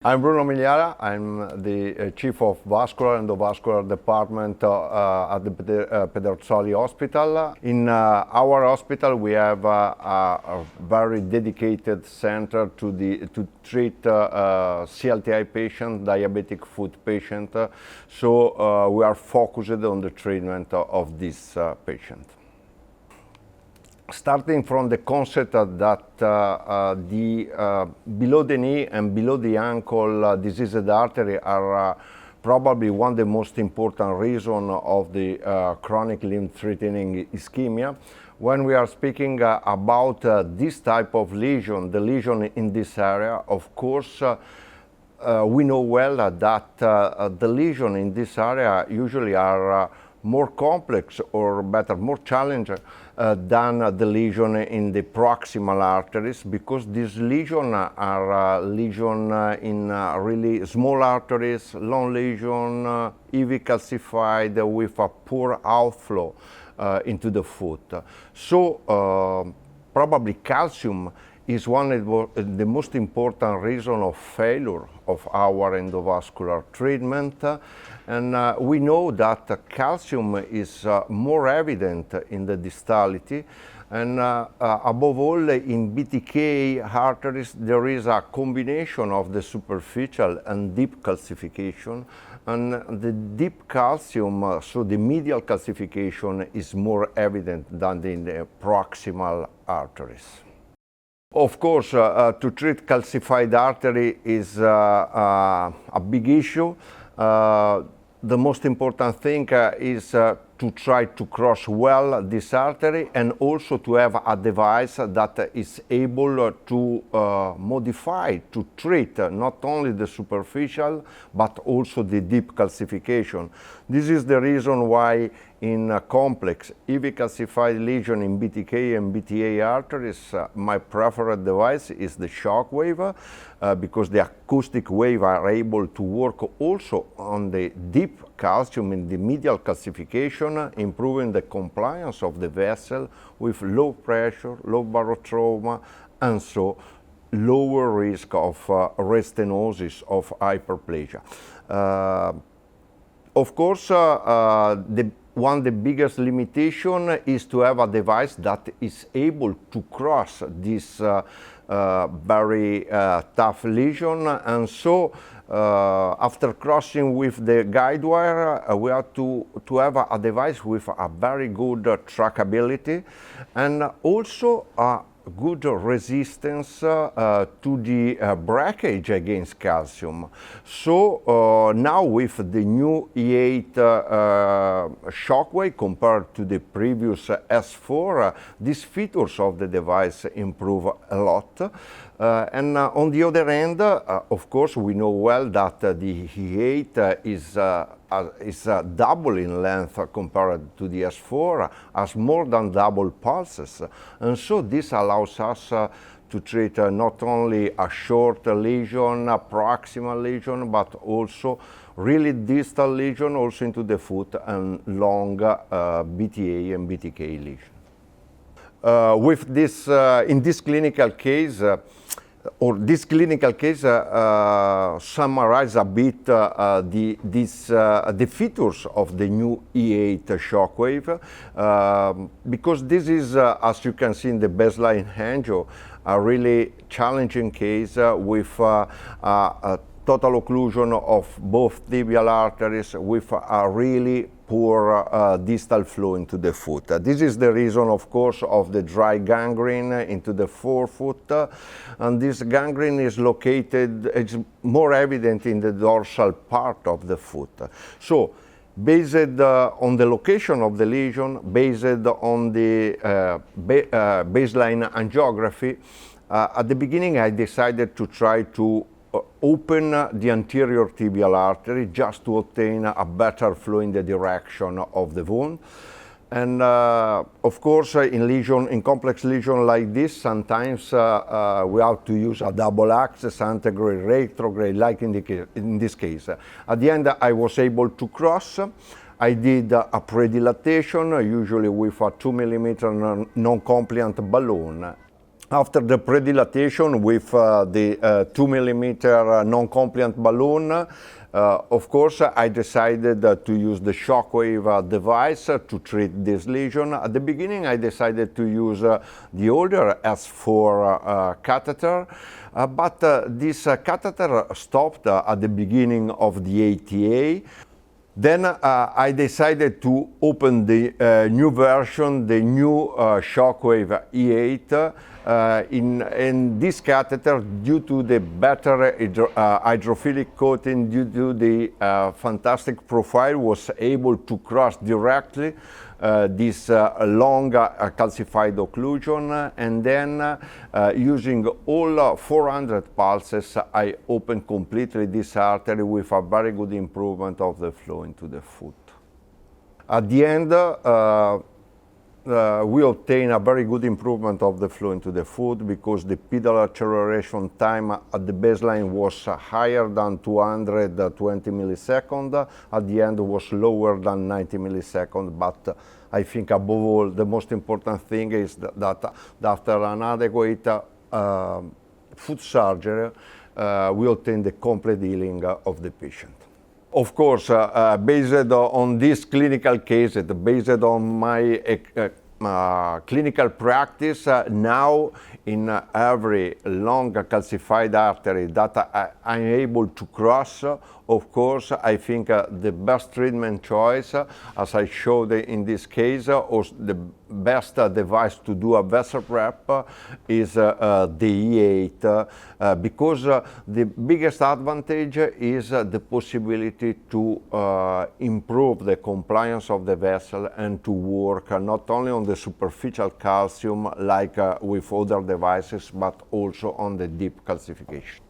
I'm Bruno Migliara. I'm the Chief of Vascular and Endovascular Department at the Pedrozzoli Hospital. In our hospital, we have a very dedicated center to treat CLTI patient, diabetic foot patient. So we are focused on the treatment of this patient. Starting from the concept that below the knee and below the ankle diseased artery are probably one of the most important reasons of the chronic limb-threatening ischemia. When we are speaking about this type of lesion, the lesion in this area, of course, we know well that the lesion in this area usually are more complex, or better, more challenging than the lesion in the proximal arteries, because these lesions are lesions in really small arteries, long lesion, heavy calcified with a poor outflow into the foot. So probably calcium is one of the most important reasons of failure of our endovascular treatment. And we know that calcium is more evident in the distality, and above all in BTK arteries there is a combination of the superficial and deep calcification, and the deep calcium, so the medial calcification, is more evident than in the proximal arteries. Of course, to treat calcified artery is a big issue. The most important thing is to try to cross well this artery, and also to have a device that is able to modify, to treat not only the superficial but also the deep calcification. This is the reason why in complex heavy calcified lesion in BTK and BTA arteries, my preferred device is the Shockwave, because the acoustic wave are able to work also on the deep calcium in the medial calcification, improving the compliance of the vessel with low pressure, low barotrauma, and so lower risk of restenosis, of hyperplasia. Of course, one of the biggest limitations is to have a device that is able to cross this very tough lesion, and so after crossing with the guide wire, we have to have a device with a very good trackability, and also a good resistance to the breakage against calcium. So now with the new E8 Shockwave compared to the previous S4, these features of the device improve a lot. And on the other hand, of course, we know well that the E8 is double in length compared to the S4, has more than double pulses, and so this allows us to treat not only a short lesion, a proximal lesion, but also really distal lesion also into the foot, and long BTA and BTK lesion. With this, in this clinical case, this clinical case summarize a bit the features of the new E8 Shockwave, because this is, as you can see in the baseline angio, a really challenging case with a total occlusion of both tibial arteries, with a really poor distal flow into the foot. This is the reason, of course, of the dry gangrene into the forefoot, and this gangrene is located, it's more evident in the dorsal part of the foot. So, based on the location of the lesion, based on the baseline angiography, at the beginning I decided to try to open the anterior tibial artery just to obtain a better flow in the direction of the wound. And of course, in complex lesion like this, sometimes we have to use a double axis, antegrade, retrograde, like in this case. At the end, I was able to cross. I did a predilatation, usually with a 2 mm non-compliant balloon. After the predilatation with the 2 millimeter non-compliant balloon, of course, I decided to use the Shockwave device to treat this lesion. At the beginning, I decided to use the older S4 catheter, but this catheter stopped at the beginning of the ATA. Then I decided to open the new version, the new Shockwave E8. In this catheter, due to the better hydrophilic coating, due to the fantastic profile, was able to cross directly this long calcified occlusion, and then using all 400 pulses, I opened completely this artery with a very good improvement of the flow into the foot. At the end, we obtain a very good improvement of the flow into the foot because the pedal acceleration time at the baseline was higher than 220 milliseconds. At the end was lower than 90 milliseconds, but I think above all the most important thing is that after an adequate foot surgery, we obtain the complete healing of the patient. Of course, based on this clinical case, based on my clinical practice, now in every long calcified artery that I'm able to cross, of course, I think the best treatment choice, as I showed in this case, or the best device to do a vessel prep is the E8, because the biggest advantage is the possibility to improve the compliance of the vessel and to work not only on the superficial calcium like with other devices, but also on the deep calcification.